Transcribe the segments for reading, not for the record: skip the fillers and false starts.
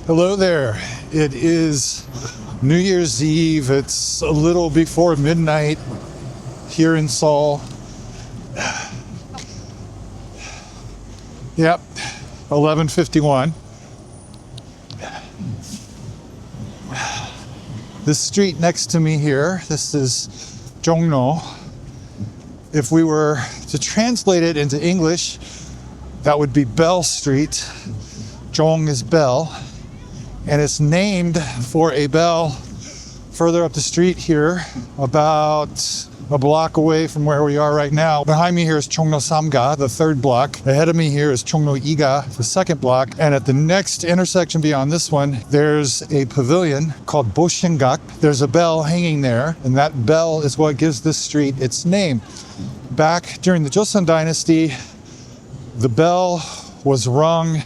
Hello there. It is New Year's Eve. It's a little before midnight here in Seoul. Yep, 11:51. This street next to me here, this is Jongno. If we were to translate it into English, that would be Bell Street. Jong is bell, and it's named for a bell further up the street here, about a block away from where we are right now. Behind me here is Jongno Samga, the third block. Ahead of me here is Jongno Iga, the second block. And at the next intersection beyond this one, there's a pavilion called Bosingk. There's a bell hanging there, and that bell is what gives this street its name. Back during the Joseon Dynasty, the bell was rung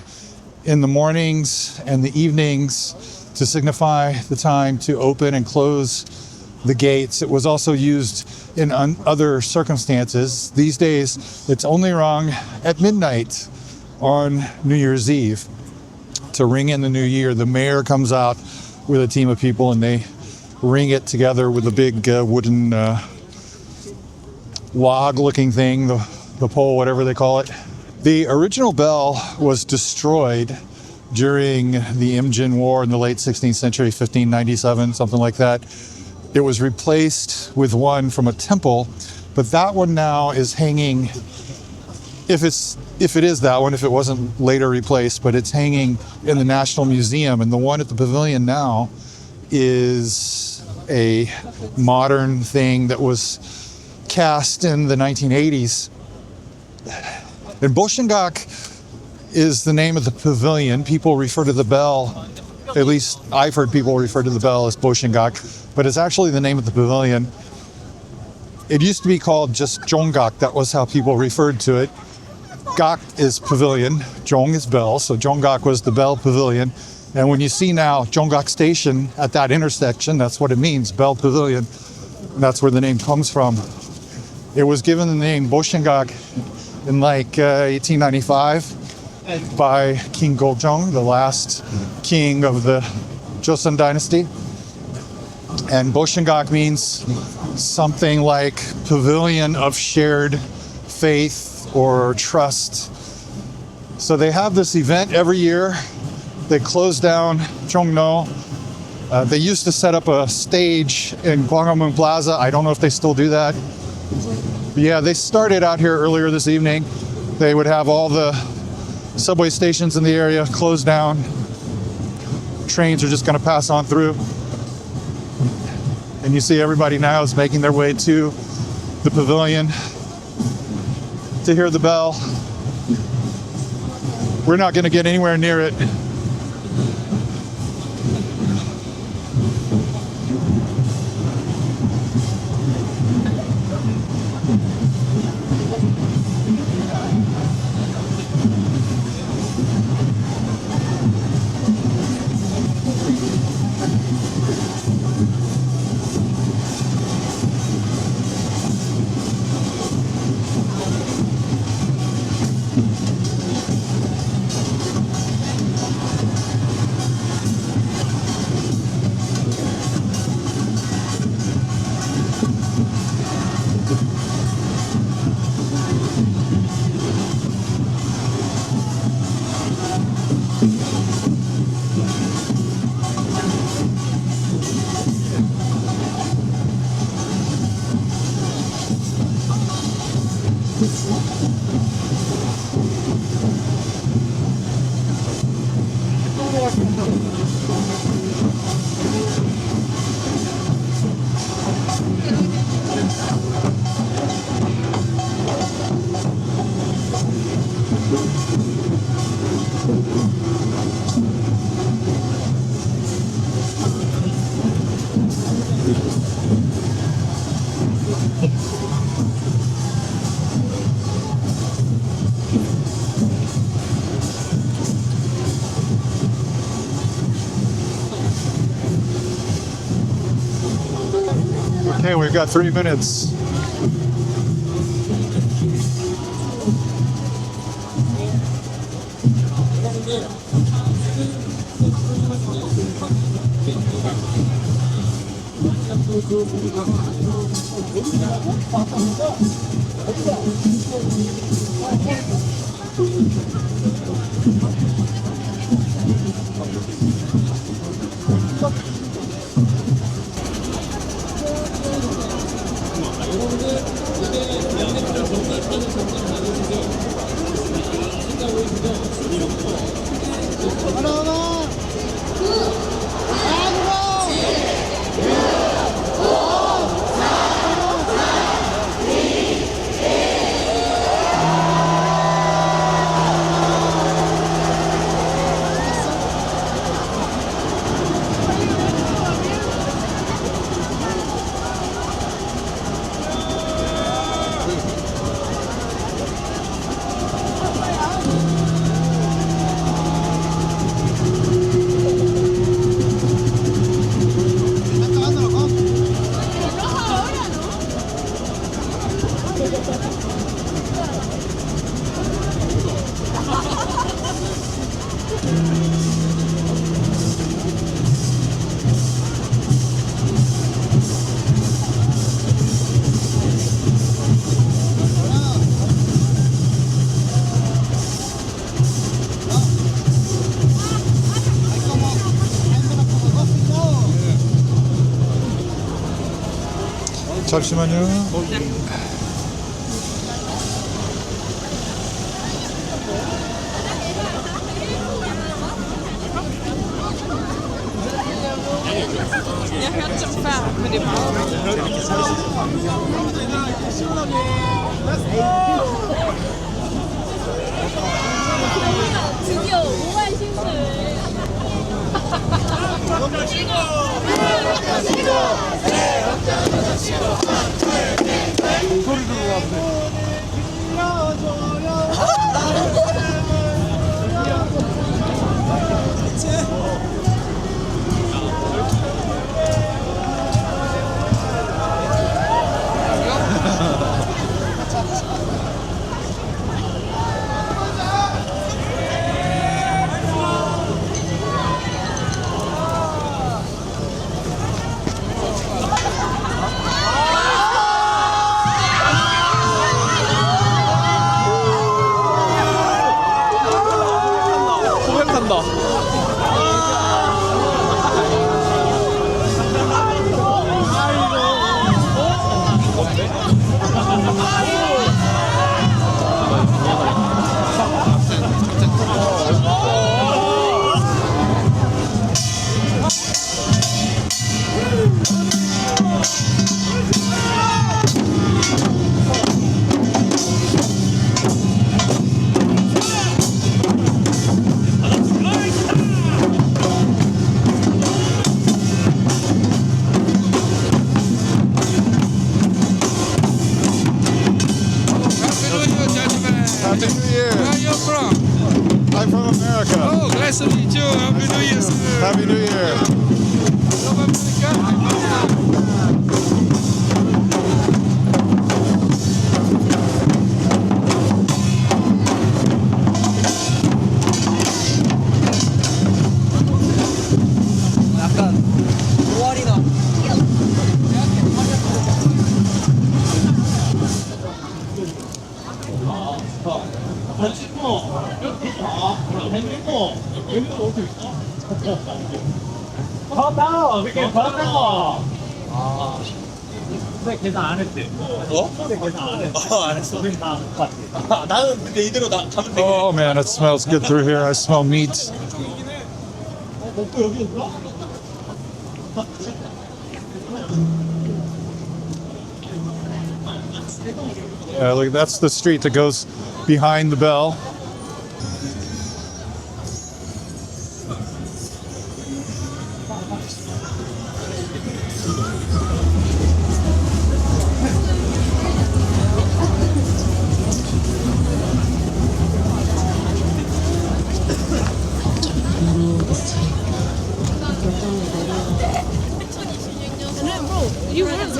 in the mornings and the evenings to signify the time to open and close the gates. It was also used in other circumstances. These days, it's only rung at midnight on New Year's Eve to ring in the new year. The mayor comes out with a team of people and they ring it together with a big wooden log-looking thing, the pole, whatever they call it. The original bell was destroyed during the Imjin War in the late 16th century, 1597, something like that. It was replaced with one from a temple, but that one now is hanging, if it is that one, if it wasn't later replaced, but it's hanging in the National Museum, and the one at the pavilion now is a modern thing that was cast in the 1980s. And Bosingk is the name of the pavilion. People refer to the bell, at least I've heard people refer to the bell as Bosingk, but it's actually the name of the pavilion. It used to be called just Jonggak. That was how people referred to it. Gak is pavilion, Jong is bell, so Jonggak was the bell pavilion. And when you see now Jonggak Station at that intersection, that's what it means, bell pavilion. And that's where the name comes from. It was given the name Bosingk in like 1895 by King Goljong, the last king of the Joseon Dynasty. And Bosingk means something like pavilion of shared faith or trust. So they have this event every year. They close down Jongno. They used to set up a stage in Gwanghwamun Plaza. I don't know if they still do that. But yeah, they started out here earlier this evening. They would have all the subway stations in the area closed down. Trains are just going to pass on through. And you see everybody now is making their way to the pavilion to hear the bell. We're not going to get anywhere near it. Okay, we've got 3 minutes. 잠시만요. Jag hör inte som fan, men det är 드디어 5만 신을 소리 들어가는데. Happy New Year. Where are you from? I'm from America. Oh, nice to meet you. Happy New Year, sir. Happy New Year. From America. 근데 계산 안 했대. 근데 계산 안 했대. 안 했어. 우린 다안 갔대. 나는 근데 이대로 가면 되게 Oh man, it smells good through here. I smell meat. 또 여기 있어? Yeah, look, that's the street that goes behind the bell. You have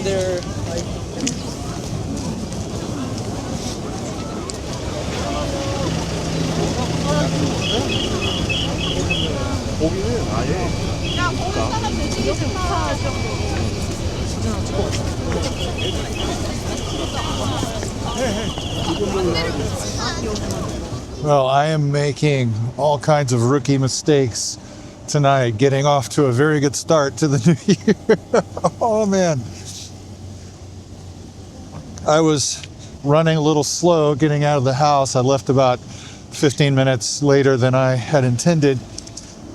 there. Well, I am making all kinds of rookie mistakes tonight, getting off to a very good start to the new year. Oh man. I was running a little slow getting out of the house. I left about 15 minutes later than I had intended.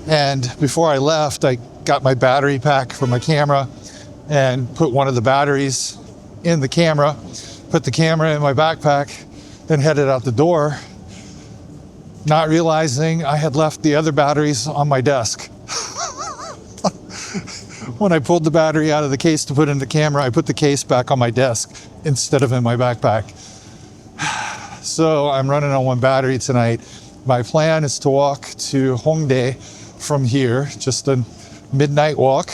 And before I left, I got my battery pack for my camera and put one of the batteries in the camera, put the camera in my backpack, then headed out the door, not realizing I had left the other batteries on my desk. When I pulled the battery out of the case to put in the camera, I put the case back on my desk instead of in my backpack. So I'm running on one battery tonight. My plan is to walk to Hongdae from here, just a midnight walk.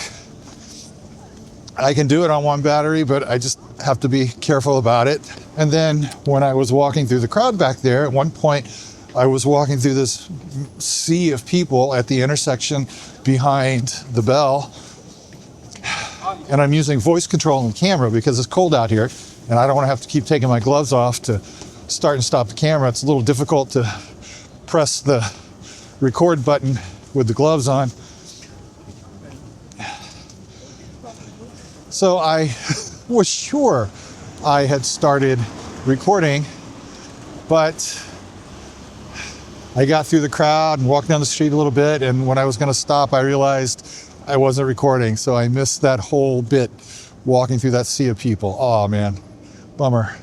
I can do it on one battery, but I just have to be careful about it. And then when I was walking through the crowd back there, at one point, I was walking through this sea of people at the intersection behind the bell. And I'm using voice control on the camera because it's cold out here and I don't want to have to keep taking my gloves off to start and stop the camera. It's a little difficult to press the record button with the gloves on. So I was sure I had started recording, but I got through the crowd and walked down the street a little bit, and when I was going to stop, I realized I wasn't recording, so I missed that whole bit walking through that sea of people. Oh man, bummer.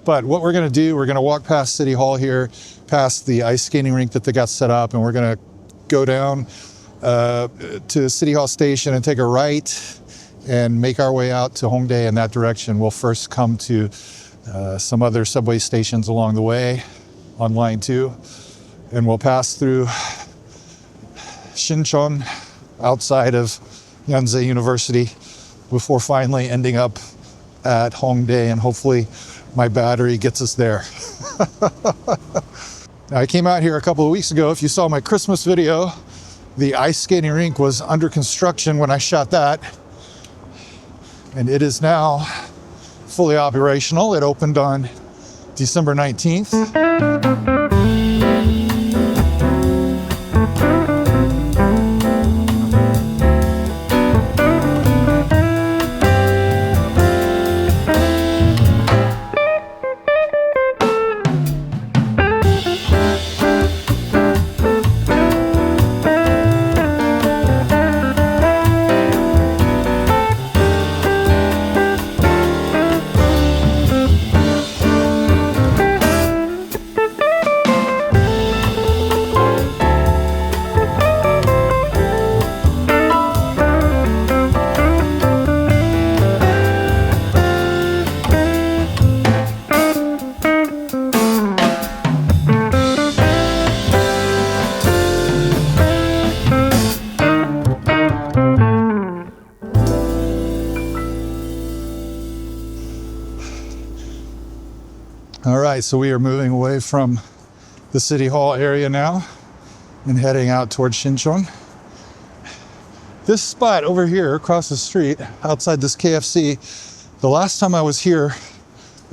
But what we're going to do, we're going to walk past City Hall here, past the ice skating rink that they got set up, and we're going to go down to City Hall Station and take a right and make our way out to Hongdae in that direction. We'll first come to some other subway stations along the way on line 2, and we'll pass through Sinchon outside of Yonsei University before finally ending up at Hongdae, and hopefully my battery gets us there. Now, I came out here a couple of weeks ago. If you saw my Christmas video, the ice skating rink was under construction when I shot that, and it is now fully operational. It opened on December 19th. All right, so we are moving away from the City Hall area now and heading out towards Sinchon. This spot over here across the street outside this KFC, the last time I was here,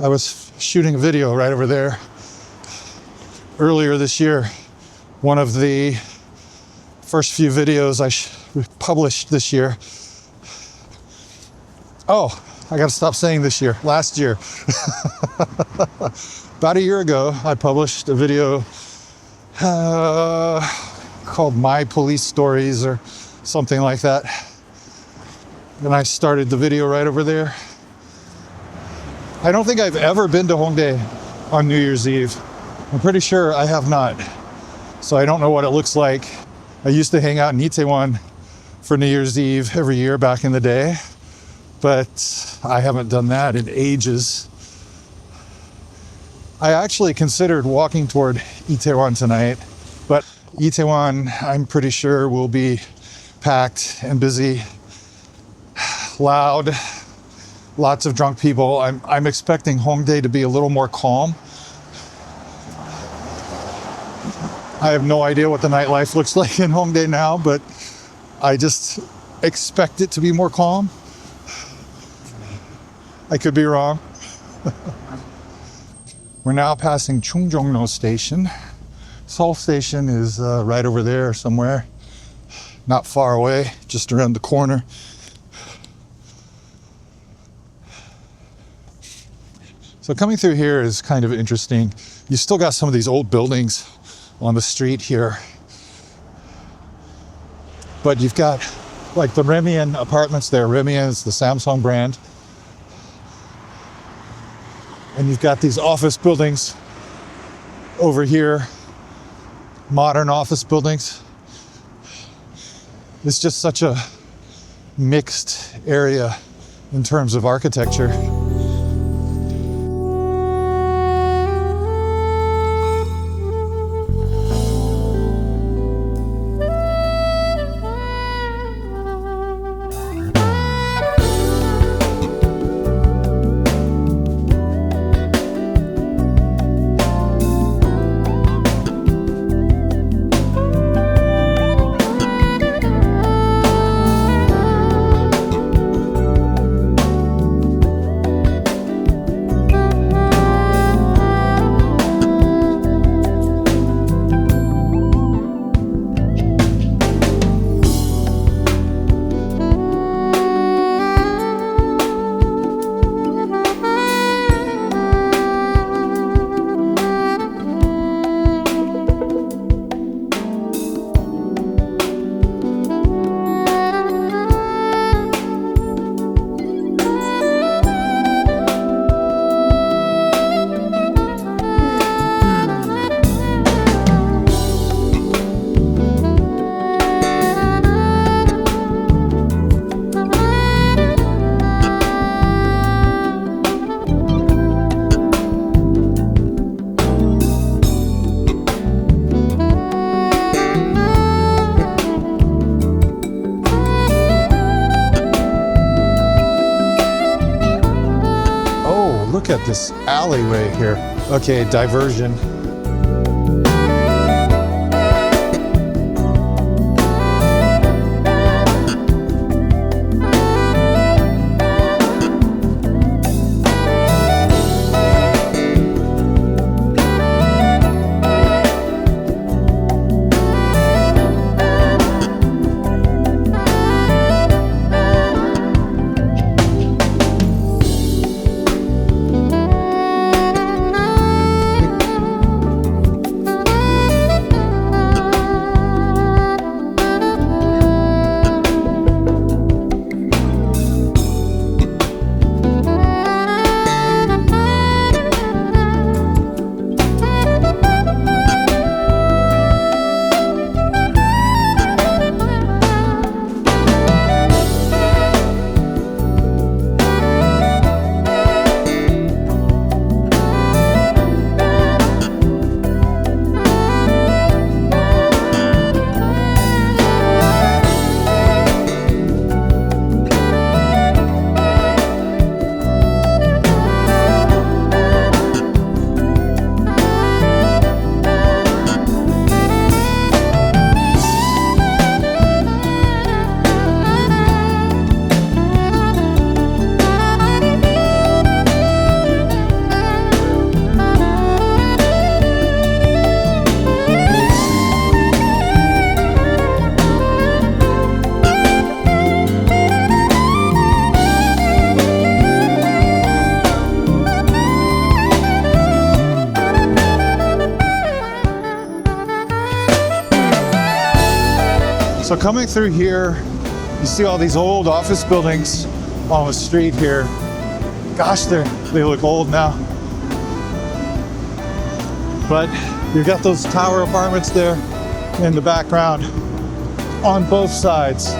I was shooting a video right over there earlier this year. One of the first few videos I published this year. Oh, I gotta stop saying this year, last year. About a year ago, I published a video called My Police Stories or something like that. And I started the video right over there. I don't think I've ever been to Hongdae on New Year's Eve. I'm pretty sure I have not. So I don't know what it looks like. I used to hang out in Itaewon for New Year's Eve every year back in the day, but I haven't done that in ages. I actually considered walking toward Itaewon tonight, but Itaewon, I'm pretty sure, will be packed and busy loud, lots of drunk people. I'm expecting Hongdae to be a little more calm. I have no idea what the nightlife looks like in Hongdae now, but I just expect it to be more calm. I could be wrong. We're now passing Jongno station. Seoul station is right over there somewhere, not far away, just around the corner. So coming through here is kind of interesting. You still got some of these old buildings on the street here, but you've got like the Remian apartments there. Remian is the Samsung brand. And you've got these office buildings over here, modern office buildings. It's just such a mixed area in terms of architecture. Look at this alleyway here. Okay, diversion. So coming through here, you see all these old office buildings on the street here. Gosh, they look old now. But you've got those tower apartments there in the background on both sides.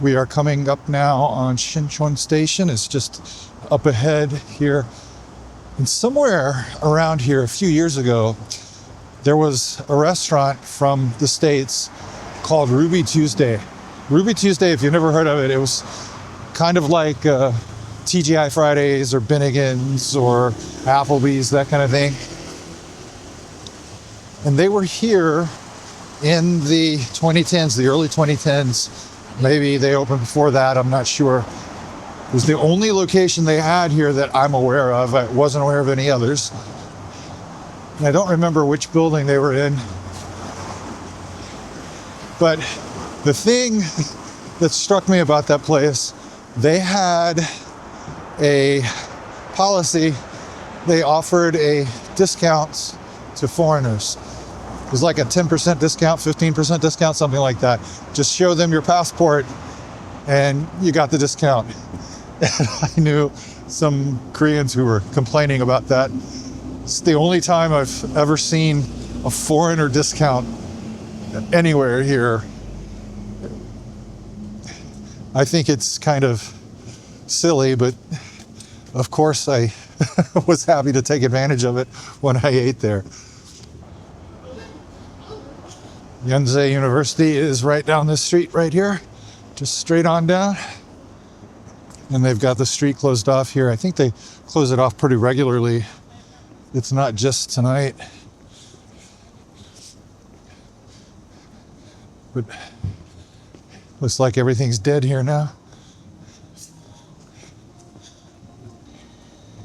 We are coming up now on Shinchon Station. It's just up ahead here. And somewhere around here a few years ago, there was a restaurant from the States called Ruby Tuesday. Ruby Tuesday, if you've never heard of it, it was kind of like TGI Fridays or Bennigan's or Applebee's, that kind of thing. And they were here in the 2010s, the early 2010s. Maybe they opened before that, I'm not sure. It was the only location they had here that I'm aware of. I wasn't aware of any others. And I don't remember which building they were in. But the thing that struck me about that place, they had a policy. They offered a discount to foreigners. It was like a 10% discount, 15% discount, something like that. Just show them your passport and you got the discount. And I knew some Koreans who were complaining about that. It's the only time I've ever seen a foreigner discount anywhere here. I think it's kind of silly, but of course I was happy to take advantage of it when I ate there. Yonsei University is right down this street right here, just straight on down. And they've got the street closed off here. I think they close it off pretty regularly. It's not just tonight. But looks like everything's dead here now.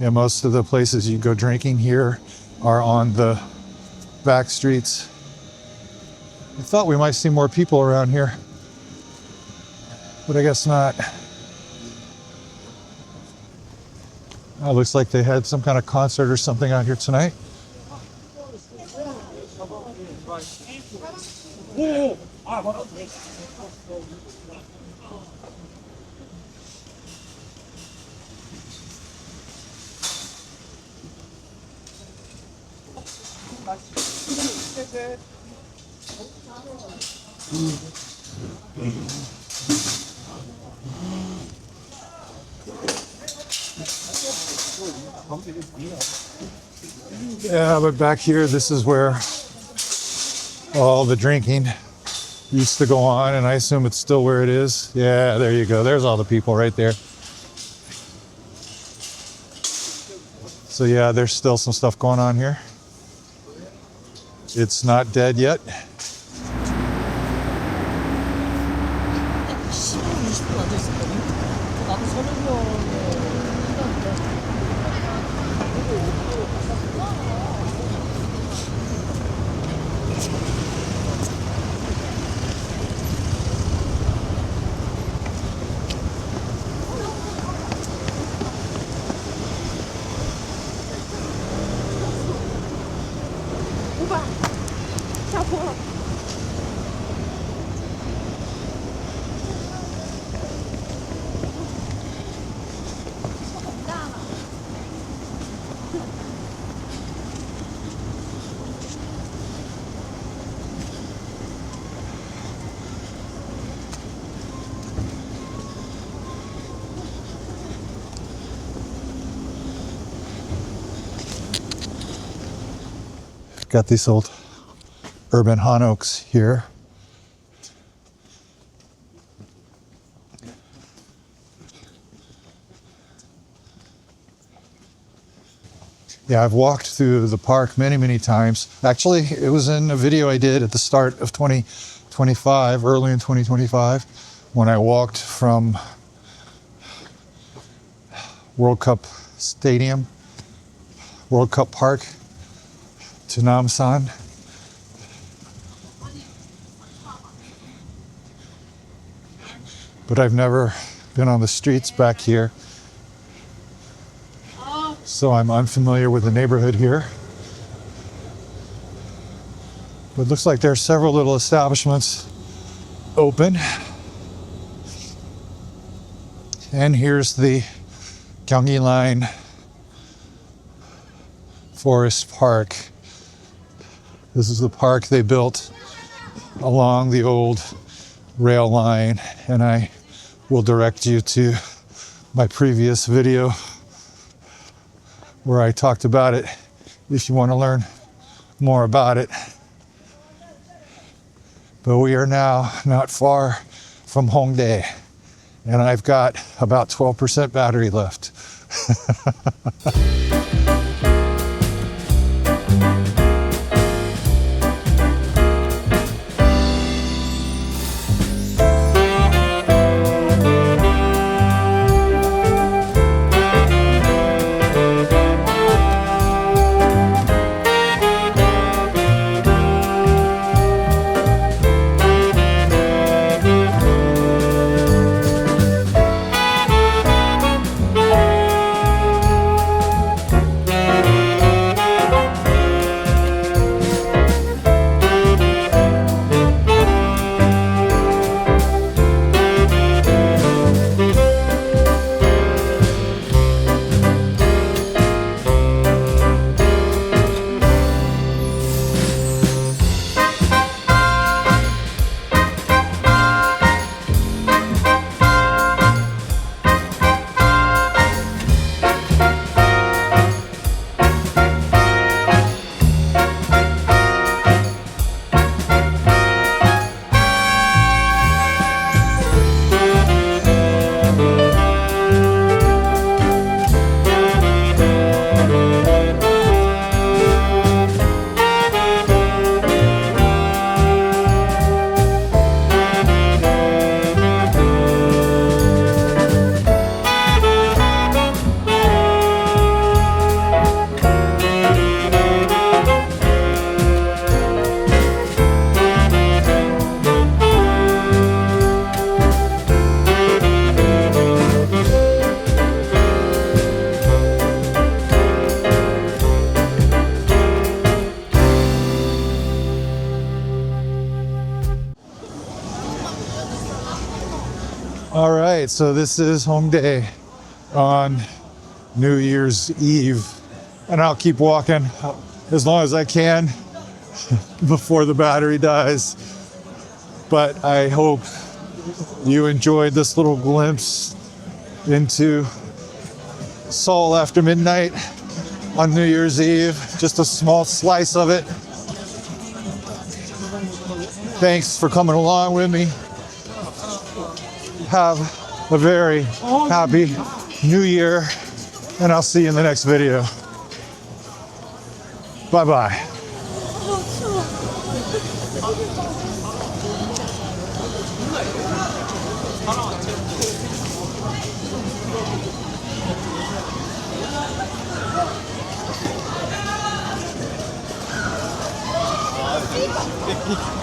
Yeah, most of the places you go drinking here are on the back streets. I thought we might see more people around here, but I guess not. Oh, looks like they had some kind of concert or something out here tonight. Yeah, but back here, this is where all the drinking used to go on, and I assume it's still where it is. Yeah, there you go. There's all the people right there. So yeah, there's still some stuff going on here. It's not dead yet. Got these old urban hanoks here. Yeah, I've walked through the park many, many times. Actually, it was in a video I did at the start of 2025, early in 2025, when I walked from World Cup Stadium, World Cup Park, to Namsan. But I've never been on the streets back here, so I'm unfamiliar with the neighborhood here. But it looks like there are several little establishments open. And here's the Gyeonggi Line Forest Park. This is the park they built along the old rail line, and I will direct you to my previous video where I talked about it if you want to learn more about it. But we are now not far from Hongdae, and I've got about 12% battery left. All right, so this is Hongdae on New Year's Eve, and I'll keep walking as long as I can before the battery dies. But I hope you enjoyed this little glimpse into Seoul after midnight on New Year's Eve, just a small slice of it. Thanks for coming along with me. Have a very happy New Year, and I'll see you in the next video. Bye-bye. 아,